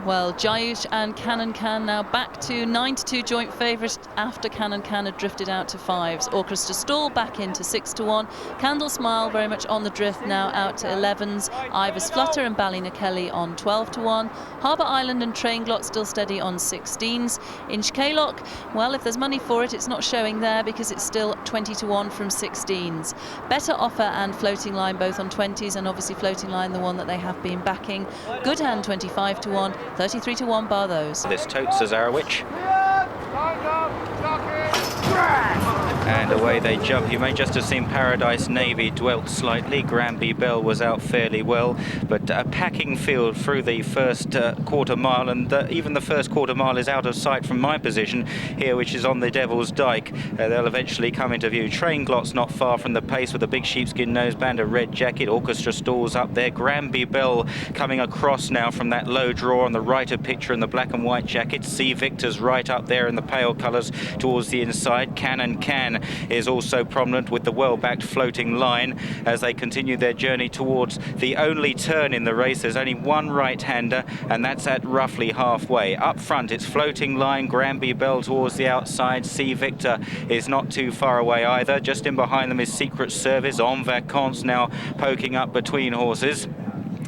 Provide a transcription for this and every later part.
Well, Jayush and Can now back to 9-2 joint favourites after Can had drifted out to 5s. Orchestra Stall back into 6-1. Candle Smile very much on the drift now out to 11s. Ivers Flutter and Ballynakelly on 12-1. Harbour Island and Trainglot still steady on 16s. Inchcailloch, well, if there's money for it, it's not showing there because it's still 20-1 from 16s. Better Offer and Floating Line both on 20s, and obviously Floating Line the one that they have been backing. Good Hand 25-1. 33-1 bar those. This Tote Cesarewitch. And away they jump. You may just have seen Paradise Navy dwelt slightly. Granby Bell was out fairly well, but a packing field through the first quarter mile, and even the first quarter mile is out of sight from my position here, which is on the Devil's Dyke. They'll eventually come into view. Trainglot's not far from the pace with a big sheepskin noseband, a red jacket. Orchestra Stalls up there. Granby Bell coming across now from that low draw on the right of picture in the black and white jacket. Sea Victor's right up there in the pale colours towards the inside. Can is also prominent with the well-backed Floating Line as they continue their journey towards the only turn in the race. There's only one right-hander, and that's at roughly halfway. Up front, it's Floating Line, Granby Bell towards the outside. Sea Victor is not too far away either. Just in behind them is Secret Service. En Vacances now poking up between horses.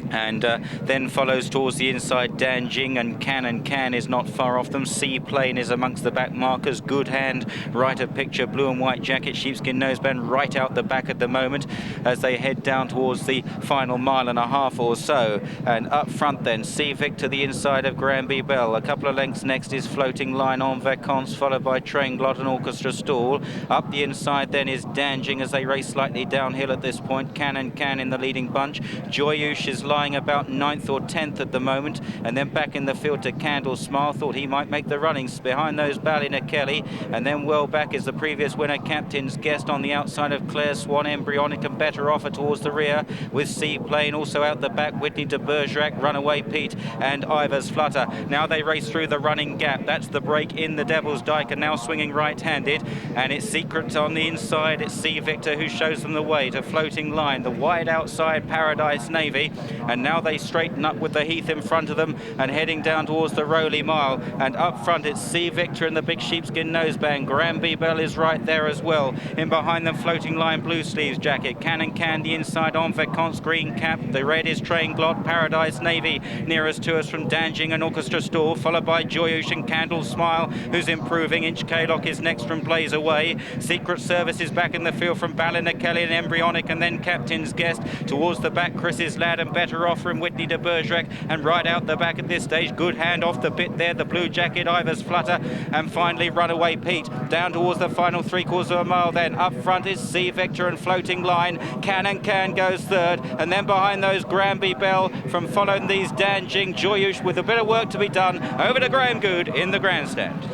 And then follows towards the inside Dan Jing, and Can is not far off them. Seaplane is amongst the back markers. Good Hand right of picture, blue and white jacket, sheepskin noseband right out the back at the moment as they head down towards the final mile and a half or so. And up front then Sea Victor the inside of Granby Bell. A couple of lengths next is Floating Line, En Vacances, followed by Trainglot and Orchestra Stall. Up the inside then is Dan Jing as they race slightly downhill at this point. Can in the leading bunch. Joyush is lying about 9th or 10th at the moment, and then back in the field to Candle Smile. Thought he might make the runnings behind those Ballynakelly, and then well back is the previous winner Captain's Guest on the outside of Claire Swan. Embryonic and Better Offer towards the rear with Seaplane also out the back. Whitney de Bergerac, Runaway Pete and Ivers Flutter. Now they race through the running gap. That's the break in the Devil's Dyke, and now swinging right-handed, and it's Secret on the inside. It's Sea Victor who shows them the way to Floating Line, the wide outside Paradise Navy, and now they straighten up with the heath in front of them and heading down towards the Rowley Mile. And up front it's Sea Victor and the big sheepskin noseband. Granby Bell is right there as well. In behind them Floating Line, blue sleeves jacket. Can the inside on Vacances, green cap. The red is Trainglot, Paradise Navy nearest to us from Danjing and Orchestra Stall, followed by Joyush and Candle Smile, who's improving. Inchcailloch is next from Blaze Away. Secret Service is back in the field from Ballynakelly and Embryonic, and then Captain's Guest towards the back. Chris's Lad and Better Offer and Whitney de Bergerac, and right out the back at this stage Good Hand off the bit there, the blue jacket Ivers Flutter, and finally Runaway Pete down towards the final 3/4 of a mile. Then up front is Sea Victor and Floating Line. Can goes third, and then behind those Granby Bell from following these Dan Jing, Joyush with a bit of work to be done. Over to Graham Good in the grandstand.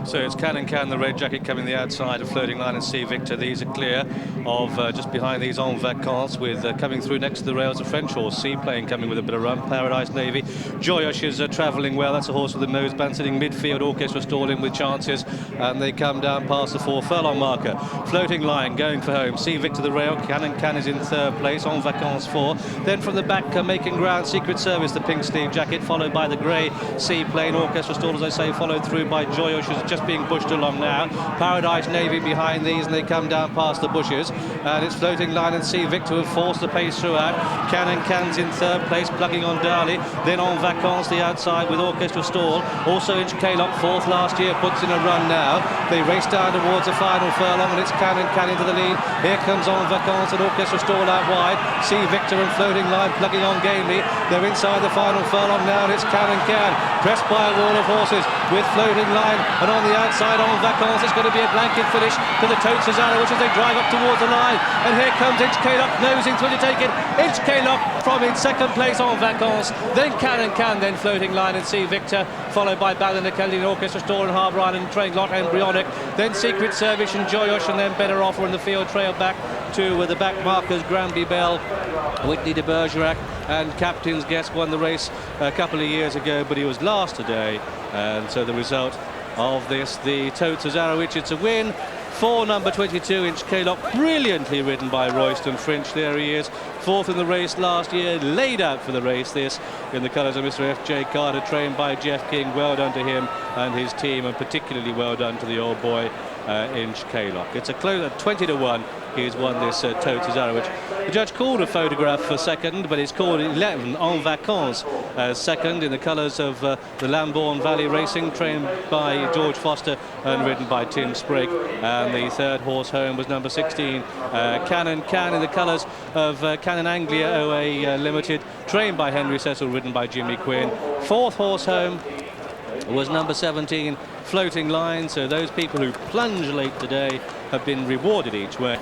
So it's Can, the red jacket, coming the outside of Floating Line and Sea Victor. These are clear of just behind these En Vacances, with coming through next to the rails of Ffrench horse. Seaplane coming with a bit of run. Paradise Navy. Joyush is travelling well. That's a horse with a noseband sitting midfield. Orchestra stalling with chances, and they come down past the 4 furlong marker. Floating Line going for home. Sea Victor the rail. Can is in 3rd place. En Vacances 4. Then from the back making ground, Secret Service, the pink sleeve jacket, followed by the grey Seaplane. Orchestra Stall, as I say, followed through by Joyush, who's just being pushed along now. Paradise Navy behind these, and they come down past the bushes, and it's Floating Line and Sea Victor who have forced the pace throughout. Can's in 3rd place, plugging on Darley. Then En Vacances the outside with Orchestra Stall. Also Inchcailloch 4th last year, puts in a run now. They race down towards the final furlong, and it's Can into the lead. Here comes En Vacances and Orchestra Stall out wide. Sea Victor and Floating Line plugging on gamely. They're inside the final furlong now, and it's Can pressed by a wall of horses with Floating Line, and on the outside En Vacances, it's going to be a blanket finish to the Tote Cesarewitch as they drive up towards the line. And here comes Inchcailloch nosing through to take it. Inchcailloch from in 2nd place En Vacances, then Can, then Floating Line and Sea Victor, followed by Ballynakelly and Orchestra Stall and Harbour Island and Trainglot, Embryonic, then Secret Service and Joyush, and then Better Offer in the field trail back to the back markers Granby Bell, Whitney de Bergerac, and Captain's Guest won the race a couple of years ago, but he was last today. And so the result of this, the Tote Cesarewitch, it's a win 4, number 22, Inchcailloch, brilliantly ridden by Royston. Ffrench, there he is, 4th in the race last year, laid out for the race this, in the colours of Mr. F.J. Carter, trained by Jeff King. Well done to him and his team, and particularly well done to the old boy, Inchcailloch. It's a close at 20 to 1. He's won this Tote Cesarewitch. The judge called a photograph for second, but it's called 11 en vacances as second, in the colours of the Lambourne Valley Racing, trained by George Foster and ridden by Tim Sprigg. And the 3rd horse home was number 16, Cannon Can, in the colours of Cannon Anglia OA Limited, trained by Henry Cecil, ridden by Jimmy Quinn. 4th horse home was number 17, Floating Line. So those people who plunge late today have been rewarded each way.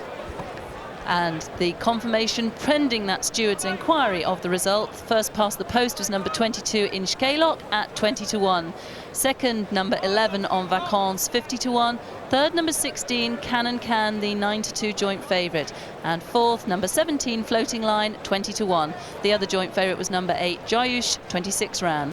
And the confirmation pending that steward's inquiry of the result. First past the post was number 22, Inchcailloch, at 20 to 1. Second, number 11, En Vacances, 50 to 1. Third, number 16, Cannon Can, the 9 to 2 joint favourite. And fourth, number 17, Floating Line, 20 to 1. The other joint favourite was number 8, Joyush, 26 rand.